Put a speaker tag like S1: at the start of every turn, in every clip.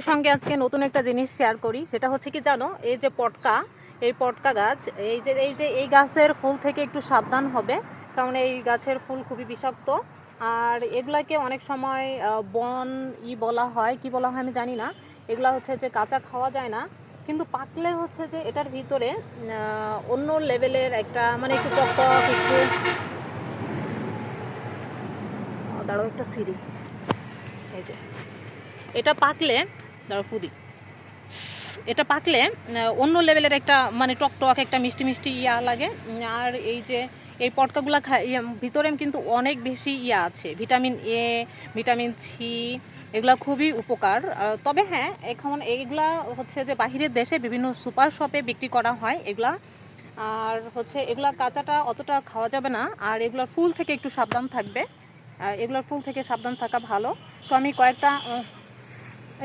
S1: সঙ্গে আজকে নতুন একটা জিনিস শেয়ার করি। সেটা হচ্ছে কি জানো, এই যে পটকা, এই পটকা গাছ, এই গাছের ফুল থেকে একটু সাবধান হবে, কারণ এই গাছের ফুল খুবই বিষাক্ত। আর এগুলাকে অনেক সময় বন বলা হয়, কি বলা হয় আমি জানি না। এগুলা হচ্ছে যে কাঁচা খাওয়া যায় না, কিন্তু পাকলে হচ্ছে যে এটার ভিতরে অন্য লেভেলের একটা মানে একটু টক টক একটু দাঁড়াও একটা সিঁড়ি, এই যে এটা পাকলে দাঁড়াও পুদি, এটা পাকলে অন্য লেভেলের একটা মানে টক টক একটা মিষ্টি মিষ্টি ইয়া লাগে। আর এই যে এই পটকাগুলা ভিতরে কিন্তু অনেক বেশি ইয়া আছে, ভিটামিন এ, ভিটামিন সি, এগুলা খুবই উপকার। তবে হ্যাঁ, এখন এইগুলা হচ্ছে যে বাহিরের দেশে বিভিন্ন সুপার শপে বিক্রি করা হয় এগুলা। আর হচ্ছে এগুলা কাঁচাটা অতটা খাওয়া যাবে না, আর এগুলোর ফুল থেকে একটু সাবধান থাকবে। এগুলোর ফুল থেকে সাবধান থাকা ভালো। তো আমি কয়েকটা,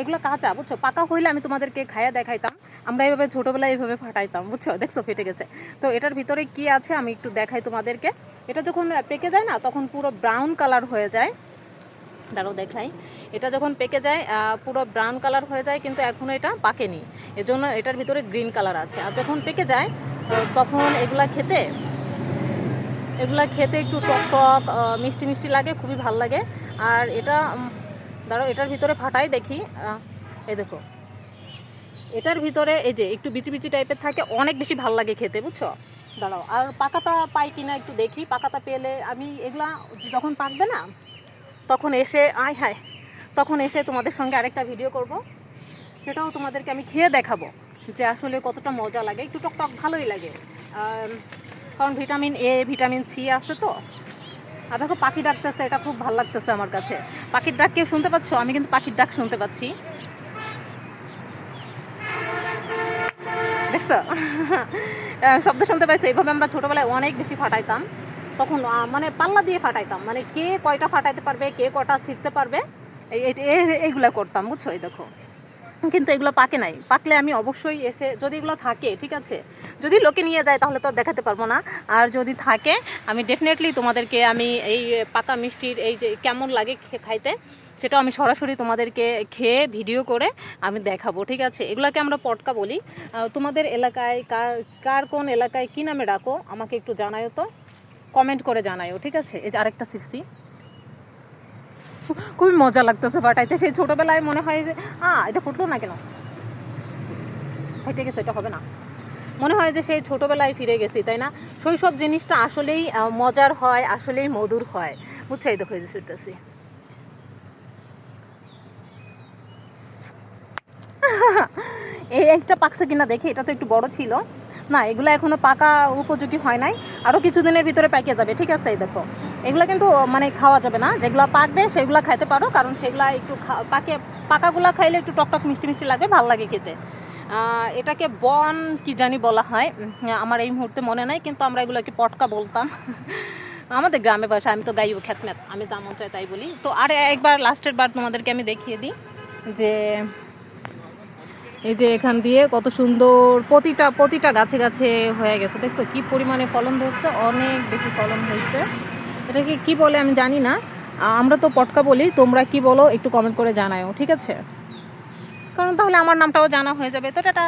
S1: এগুলো কাঁচা বুঝছো, পাকা হইলে আমি তোমাদেরকে খাইয়া দেখাইতাম। আমরা এইভাবে ছোটোবেলায় এইভাবে ফাটাইতাম, বুঝছো, দেখছো ফেটে গেছে। তো এটার ভিতরে কি আছে আমি একটু দেখাই তোমাদেরকে। এটা যখন পেকে যায় না, তখন পুরো ব্রাউন কালার হয়ে যায়। দাঁড়াও দেখাই। এটা যখন পেকে যায় পুরো ব্রাউন কালার হয়ে যায়, কিন্তু এখনও এটা পাকেনি, এজন্য এটার ভিতরে গ্রিন কালার আছে। আর যখন পেকে যায় তখন এগুলা খেতে একটু টক টক মিষ্টি মিষ্টি লাগে, খুবই ভাল লাগে। আর এটা দাঁড়াও, এটার ভিতরে ফাটাই দেখি। এই দেখো, এটার ভিতরে এই যে একটু বিচি বিচি টাইপের থাকে, অনেক বেশি ভাল লাগে খেতে, বুঝছো। দাঁড়াও, আর পাকাতা পাই কিনা একটু দেখি। পাকাতা পেলে আমি এগুলা যখন পাকবে না, তখন এসে তখন এসে তোমাদের সঙ্গে আরেকটা ভিডিও করব, সেটাও তোমাদেরকে আমি খেয়ে দেখাবো যে আসলে কতটা মজা লাগে। একটু টক টক ভালোই লাগে, কারণ ভিটামিন এ, ভিটামিন সি আছে তো। আর দেখো পাখি ডাকতেছে, এটা খুব ভালো লাগতেছে আমার কাছে। পাখির ডাক কেউ শুনতে পাচ্ছ? আমি কিন্তু পাখির ডাক শুনতে পাচ্ছি, দেখছো? শব্দ শুনতে পাইছো? এইভাবে আমরা ছোটোবেলায় অনেক বেশি ফাটাইতাম। তখন মানে পাল্লা দিয়ে ফাটাইতাম, মানে কে কয়টা ফাটাইতে পারবে, কে কটা শিখতে পারবে, এইগুলো করতাম, বুঝছো। এই দেখো, কিন্তু এগুলো পাকে নাই। পাকলে আমি অবশ্যই এসে, যদি এগুলো থাকে ঠিক আছে, যদি লোকে নিয়ে যায় তাহলে তো দেখাতে পারবো না। আর যদি থাকে আমি ডেফিনেটলি তোমাদেরকে আমি এই পাকা মিষ্টির এই যে কেমন লাগে খাইতে, সেটাও আমি সরাসরি তোমাদেরকে খেয়ে ভিডিও করে আমি দেখাবো, ঠিক আছে। এগুলোকে আমরা পটকা বলি। তোমাদের এলাকায় কার কোন এলাকায় কী নামে ডাকো আমাকে একটু জানায়ও তো, কমেন্ট করে জানায়ও, ঠিক আছে। এই যে আরেকটা সিপসি, খুবই মজা লাগতেছে ফাটাইতে। সেই ছোটোবেলায় মনে হয় যে এটা ফুটলো না কেন, ফেটে গেছে, এটা হবে না। মনে হয় যে সেই ছোটোবেলায় ফিরে গেছি, তাই না? শৈশব জিনিসটা আসলেই মজার হয়, আসলেই মধুর হয়, বুঝছো। এই দেখো, এই যে ছুটতেছি। এই একটা পাকছে কিনা দেখি, এটা তো একটু বড় ছিল না। এগুলো এখনো পাকা উপযোগী হয় নাই, আরও কিছুদিনের ভিতরে পেকে যাবে, ঠিক আছে। এই দেখো, এগুলো কিন্তু মানে খাওয়া যাবে না। যেগুলো পাকবে সেগুলো খাইতে পারো, কারণ সেগুলো একটু পাকাগুলো খাইলে একটু টকটক মিষ্টি মিষ্টি লাগে, ভালো লাগে খেতে। এটাকে বন কি জানি বলা হয়, আমার এই মুহূর্তে মনে নাই, কিন্তু আমরা এগুলোকে পটকা বলতাম। আমাদের গ্রামে বাসা, আমি তো গাইব খ্যাতম্যাত, আমি যা মন চাই তাই বলি। তো আর একবার লাস্টের বার তোমাদেরকে আমি দেখিয়ে দিই যে এই যে এখান দিয়ে কত সুন্দর প্রতিটা গাছে গাছে হয়ে গেছে, দেখছো কি পরিমাণে ফলন ধরছে, অনেক বেশি ফলন হয়েছে। এটাকে কি বলে আমি জানি না, আমরা তো পটকা বলি, তোমরা কি বলো একটু কমেন্ট করে জানাও, ঠিক আছে, কারণ তাহলে আমার নামটাও জানা হয়ে যাবে। তো টাটা।